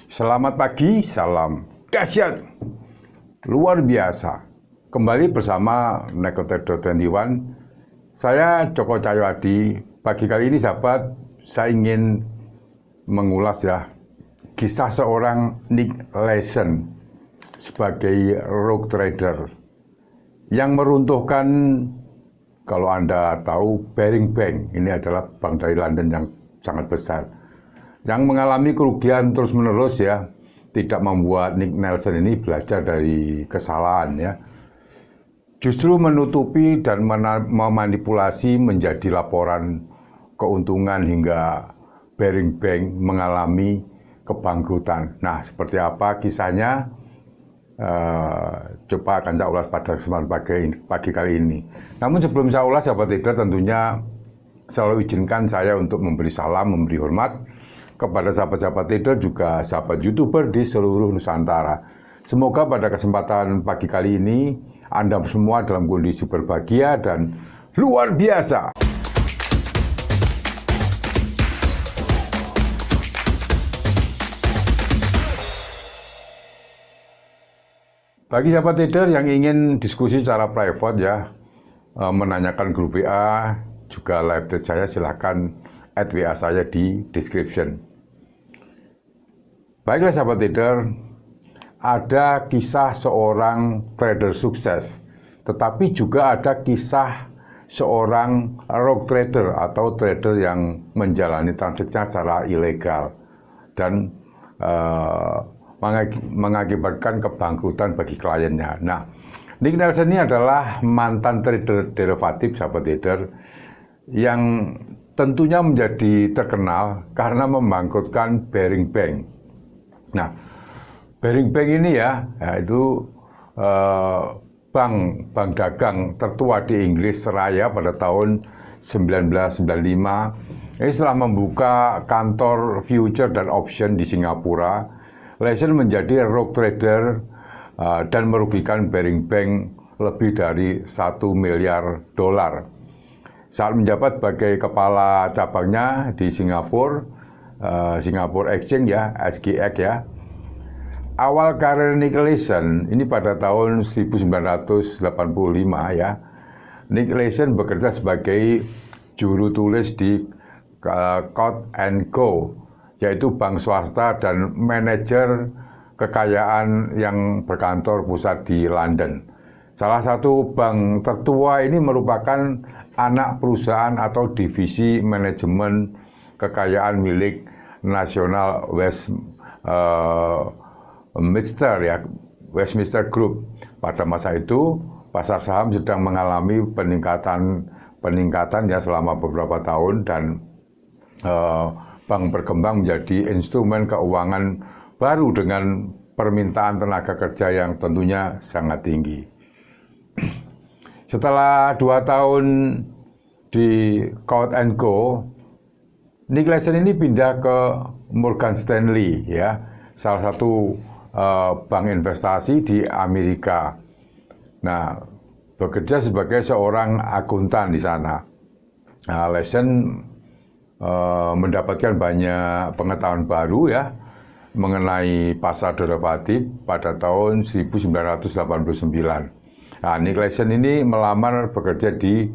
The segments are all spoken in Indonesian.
Selamat pagi, salam dahsyat, luar biasa. Kembali bersama Nekotedo 21. Saya Joko Cahyoadi. Pagi kali ini sahabat, saya ingin mengulas kisah seorang Nick Leeson sebagai rogue trader yang meruntuhkan, kalau Anda tahu, Barings Bank. Ini adalah bank dari London yang sangat besar, yang mengalami kerugian terus-menerus tidak membuat Nick Leeson ini belajar dari kesalahan justru menutupi dan memanipulasi menjadi laporan keuntungan hingga Barings Bank mengalami kebangkrutan. Nah, seperti apa kisahnya? Coba akan saya ulas pada kesempatan pagi kali ini. Namun sebelum saya ulas, sahabat trader, tentunya selalu izinkan saya untuk memberi salam, memberi hormat kepada sahabat-sahabat trader, juga sahabat YouTuber di seluruh Nusantara. Semoga pada kesempatan pagi kali ini Anda semua dalam kondisi berbahagia dan luar biasa. Bagi sahabat trader yang ingin diskusi secara private menanyakan grup WA, juga live chat saya, silahkan add WA saya di description. Baiklah sahabat trader, ada kisah seorang trader sukses, tetapi juga ada kisah seorang rogue trader atau trader yang menjalani transaksi secara ilegal dan mengakibatkan kebangkrutan bagi kliennya. Nah, Nick Leeson ini adalah mantan trader derivatif, sahabat trader, yang tentunya menjadi terkenal karena membangkrutkan Barings Bank. Nah, Barings Bank ini itu bank dagang tertua di Inggris Raya pada tahun 1995. Ini setelah membuka kantor future dan option di Singapura, Leeson menjadi rogue trader dan merugikan Barings Bank lebih dari $1 miliar. Saat menjabat sebagai kepala cabangnya di Singapura, Singapore Exchange SGX Awal karir Nick Leeson ini pada tahun 1985 Nick Leeson bekerja sebagai juru tulis di Coutts & Co, yaitu bank swasta dan manajer kekayaan yang berkantor pusat di London. Salah satu bank tertua ini merupakan anak perusahaan atau divisi manajemen kekayaan milik National Westminster Group. Pada masa itu pasar saham sedang mengalami peningkatan selama beberapa tahun, dan bank berkembang menjadi instrumen keuangan baru dengan permintaan tenaga kerja yang tentunya sangat tinggi. Setelah 2 tahun di Coutts & Co, Nick Leeson ini pindah ke Morgan Stanley, salah satu bank investasi di Amerika. Nah, bekerja sebagai seorang akuntan di sana. Nah, Leeson mendapatkan banyak pengetahuan baru mengenai pasar derivatif pada tahun 1989. Nah, Nick Leeson ini melamar bekerja di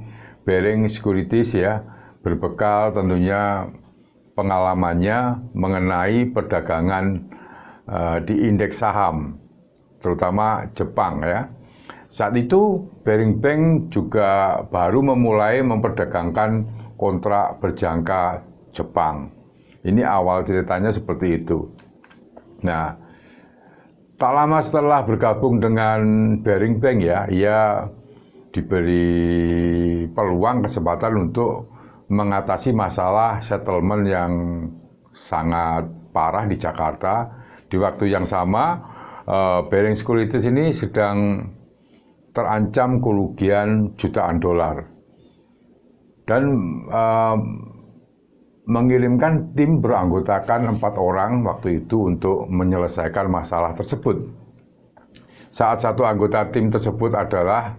Barings Securities berbekal tentunya pengalamannya mengenai perdagangan di indeks saham, terutama Jepang Saat itu Barings Bank juga baru memulai memperdagangkan kontrak berjangka Jepang. Ini awal ceritanya seperti itu. Nah, tak lama setelah bergabung dengan Barings Bank ia diberi peluang, kesempatan untuk mengatasi masalah settlement yang sangat parah di Jakarta. Di waktu yang sama, Barings Securities ini sedang terancam kerugian jutaan dolar dan mengirimkan tim beranggotakan 4 orang waktu itu untuk menyelesaikan masalah tersebut. Saat satu anggota tim tersebut adalah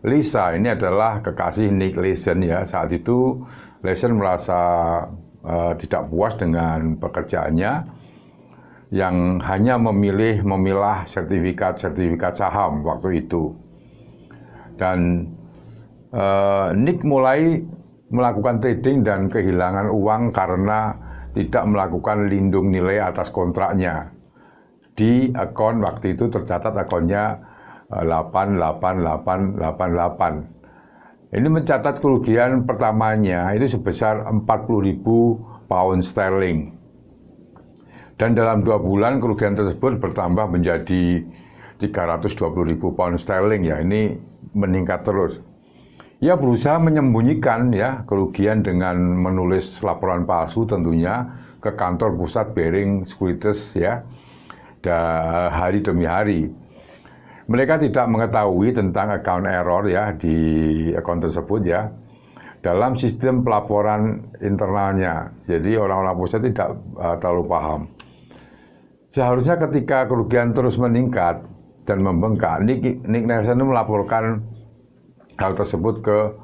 Lisa, ini adalah kekasih Nick Leeson Saat itu Leeson merasa tidak puas dengan pekerjaannya yang hanya memilah sertifikat saham waktu itu. Dan Nick mulai melakukan trading dan kehilangan uang karena tidak melakukan lindung nilai atas kontraknya. Di akun waktu itu tercatat akunnya 8888. Ini mencatat kerugian pertamanya itu sebesar 40.000 pound sterling. Dan dalam 2 bulan kerugian tersebut bertambah menjadi 320.000 pound sterling ya. Ini meningkat terus. Ia berusaha menyembunyikan ya kerugian dengan menulis laporan palsu tentunya ke kantor pusat Baring Securities ya, hari demi hari. Mereka tidak mengetahui tentang account error ya di akun tersebut ya dalam sistem pelaporan internalnya. Jadi orang-orang pusat tidak terlalu paham. Seharusnya ketika kerugian terus meningkat dan membengkak, Nick Nelson melaporkan hal tersut ke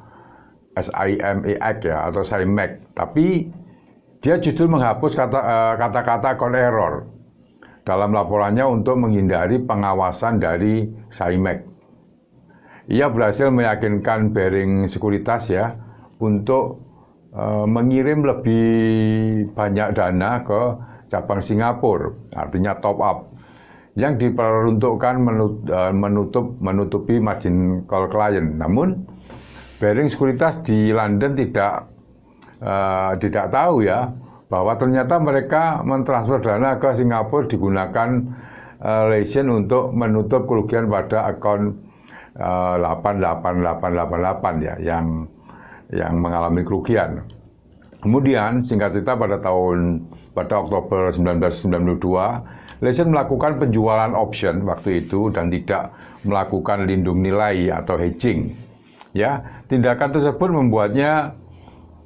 SIMEX ya atau SIMEX, tapi dia justru menghapus kata-kata account error dalam laporannya untuk menghindari pengawasan dari SIMEX. Ia berhasil meyakinkan Baring Sekuritas ya untuk mengirim lebih banyak dana ke cabang Singapura, artinya top up, yang diperuntukkan menutupi margin call klien. Namun Baring Sekuritas di London tidak tahu ya bahwa ternyata mereka mentransfer dana ke Singapura digunakan Lesion untuk menutup kerugian pada akun 88888 ya yang mengalami kerugian. Kemudian singkat cerita pada Oktober 1992 Lesion melakukan penjualan option waktu itu dan tidak melakukan lindung nilai atau hedging. Ya, tindakan tersebut membuatnya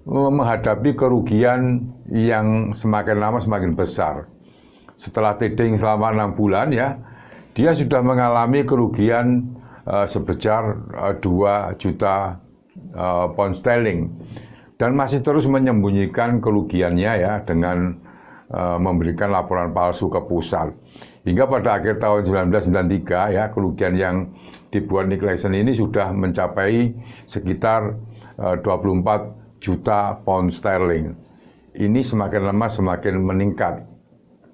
menghadapi kerugian yang semakin lama semakin besar. Setelah trading selama 6 bulan ya, dia sudah mengalami kerugian sebesar 2 juta pound sterling dan masih terus menyembunyikan kerugiannya ya dengan memberikan laporan palsu ke pusat. Hingga pada akhir tahun 1993 ya, kerugian yang dibuat Nick Leeson ini sudah mencapai sekitar 24 juta pound sterling. Ini semakin lama semakin meningkat.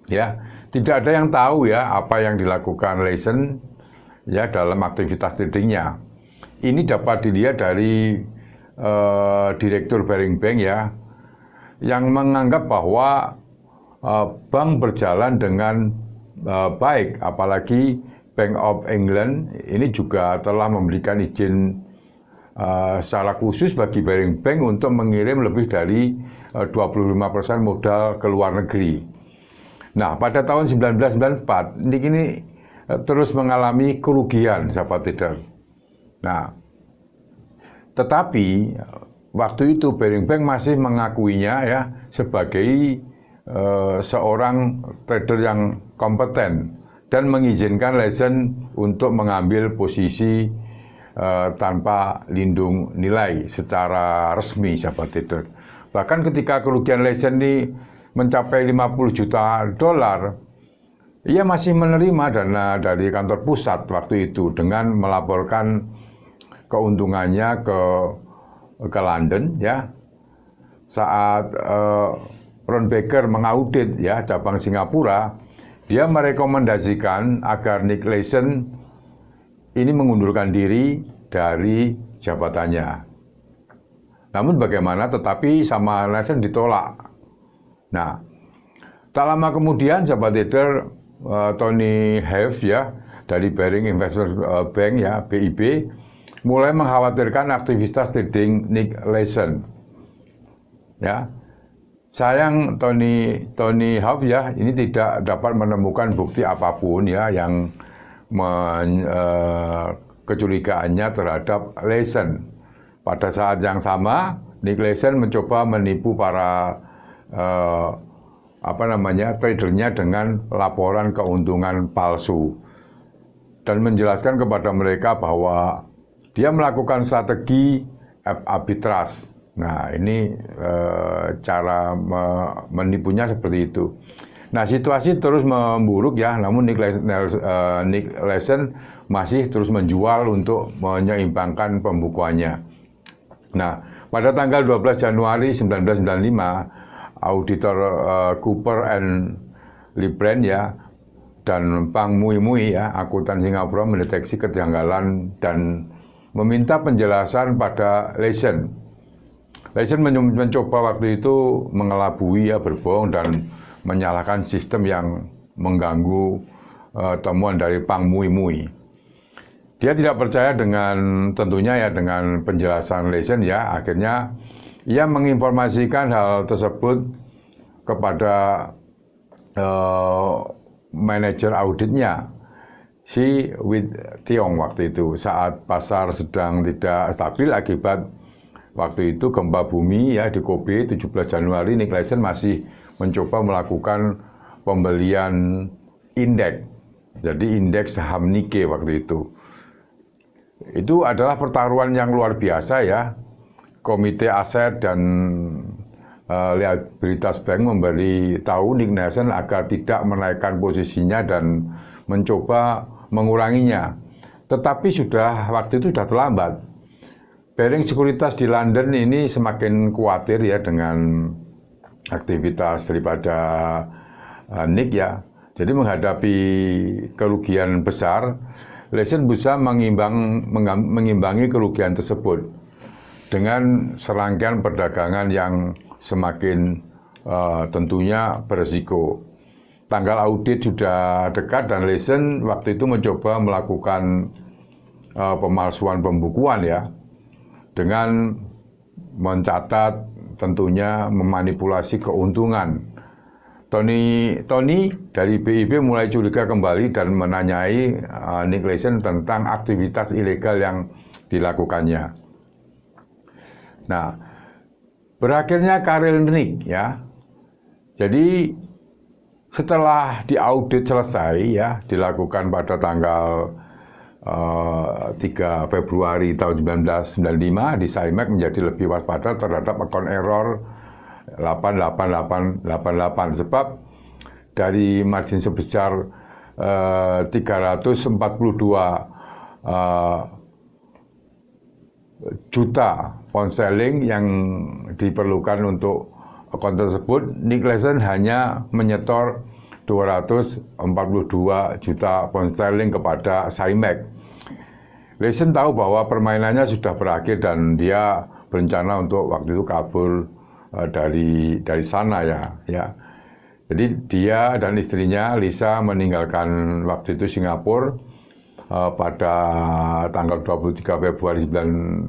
Ya, tidak ada yang tahu ya apa yang dilakukan Leeson ya dalam aktivitas tradingnya. Ini dapat dilihat dari Direktur Baring Bank ya, yang menganggap bahwa bank berjalan dengan baik, apalagi Bank of England ini juga telah memberikan izin secara khusus bagi Baring Bank untuk mengirim lebih dari 25% modal ke luar negeri. Nah, pada tahun 1994, Nick ini terus mengalami kerugian, sahabat trader. Nah, tetapi waktu itu Baring Bank masih mengakuinya ya sebagai seorang trader yang kompeten dan mengizinkan Leeson untuk mengambil posisi tanpa lindung nilai secara resmi, sahabat trader. Bahkan ketika kerugian Leeson ini mencapai 50 juta dolar, ia masih menerima dana dari kantor pusat waktu itu dengan melaporkan keuntungannya ke London ya. Saat Ron Baker mengaudit ya cabang Singapura, dia merekomendasikan agar Nick Leeson ini mengundurkan diri dari jabatannya. Namun bagaimana, tetapi sama Leeson ditolak. Nah, tak lama kemudian sahabat trader, Tony Have ya dari Baring Investment Bank ya BIB mulai mengkhawatirkan aktivitas trading Nick Leeson. Ya. Sayang Tony Have ya ini tidak dapat menemukan bukti apapun ya yang kecurigaannya terhadap Leeson. Pada saat yang sama, Nick Leeson mencoba menipu para tradernya dengan laporan keuntungan palsu dan menjelaskan kepada mereka bahwa dia melakukan strategi arbitrage. Nah, ini cara menipunya seperti itu. Nah, situasi terus memburuk ya, namun Nick Leeson masih terus menjual untuk menyeimbangkan pembukuannya. Nah, pada tanggal 12 Januari 1995, auditor Cooper and Lybrand ya, dan Pang Mui Mui ya, akuntan Singapura mendeteksi kejanggalan dan meminta penjelasan pada Leeson. Leeson mencoba waktu itu mengelabui ya, berbohong dan menyalahkan sistem yang mengganggu temuan dari Pang Mui Mui. Dia tidak percaya tentunya ya dengan penjelasan Leeson ya. Akhirnya ia menginformasikan hal tersebut kepada manajer auditnya, si Wit Tiong waktu itu, saat pasar sedang tidak stabil akibat waktu itu gempa bumi ya di Kobe 17 Januari. Nick Leeson masih mencoba melakukan pembelian indeks. Jadi indeks saham Nikkei waktu itu. Itu adalah pertaruhan yang luar biasa ya. Komite Aset dan Liabilitas Bank memberi tahu Nick Leeson agar tidak menaikkan posisinya dan mencoba menguranginya. Tetapi waktu itu sudah terlambat. Baring Sekuritas di London ini semakin khawatir ya dengan aktivitas daripada Nick ya. Jadi menghadapi kerugian besar, Leeson berusaha mengimbangi kerugian tersebut dengan serangkaian perdagangan yang semakin tentunya berisiko. Tanggal audit sudah dekat dan Leeson waktu itu mencoba melakukan pemalsuan pembukuan ya, dengan mencatat tentunya memanipulasi keuntungan. Tony dari BIP mulai curiga kembali dan menanyai Nick Leeson tentang aktivitas ilegal yang dilakukannya. Nah, berakhirnya karir Nick ya. Jadi setelah diaudit selesai ya, dilakukan pada tanggal 3 Februari tahun 1995, di SIMEX menjadi lebih waspada terhadap account error 88888 sebab dari margin sebesar 342 juta pound sterling yang diperlukan untuk account tersebut, Nick Leeson hanya menyetor 242 juta pound sterling kepada SIMEX. Leeson tahu bahwa permainannya sudah berakhir dan dia berencana untuk waktu itu kabur dari sana ya. Jadi dia dan istrinya Lisa meninggalkan waktu itu Singapura pada tanggal 23 Februari 1995.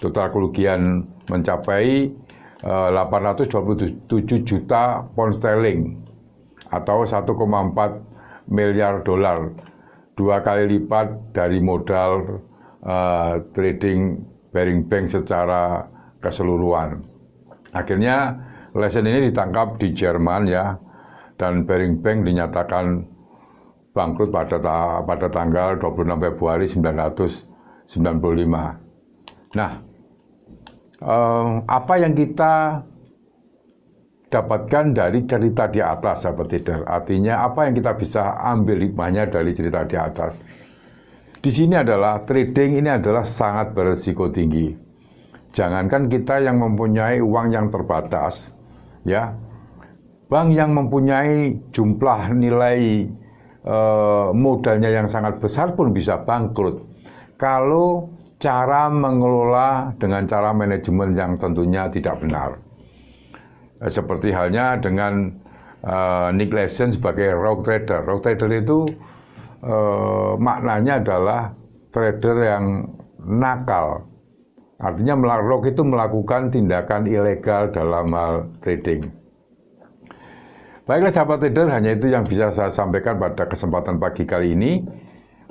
Total kerugian mencapai 827 juta pound sterling atau 1,4 miliar dolar, 2 kali lipat dari modal trading Baring Bank secara keseluruhan. Akhirnya Leeson ini ditangkap di Jerman ya, dan Baring Bank dinyatakan bangkrut pada tanggal 26 Februari 1995. Nah, apa yang kita dapatkan dari cerita di atas, sahabat trader? Artinya apa yang kita bisa ambil hikmahnya dari cerita di atas? Di sini adalah trading ini adalah sangat berisiko tinggi. Jangankan kita yang mempunyai uang yang terbatas, ya, bank yang mempunyai jumlah nilai modalnya yang sangat besar pun bisa bangkrut kalau cara mengelola dengan cara manajemen yang tentunya tidak benar. Seperti halnya dengan Nick Leeson sebagai rogue trader. Rogue trader itu maknanya adalah trader yang nakal. Artinya rogue itu melakukan tindakan ilegal dalam hal trading. Baiklah sahabat trader, hanya itu yang bisa saya sampaikan pada kesempatan pagi kali ini.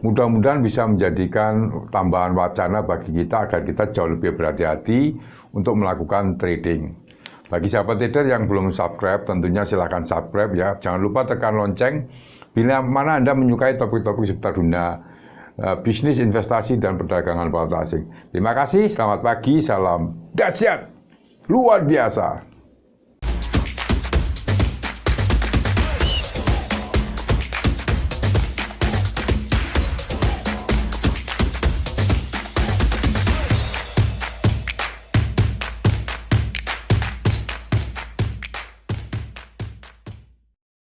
Mudah-mudahan bisa menjadikan tambahan wacana bagi kita agar kita jauh lebih berhati-hati untuk melakukan trading. Bagi sahabat trader yang belum subscribe, tentunya silahkan subscribe ya. Jangan lupa tekan lonceng bila mana Anda menyukai topik-topik seputar dunia bisnis, investasi, dan perdagangan valuta asing. Terima kasih, selamat pagi, salam dahsyat, luar biasa.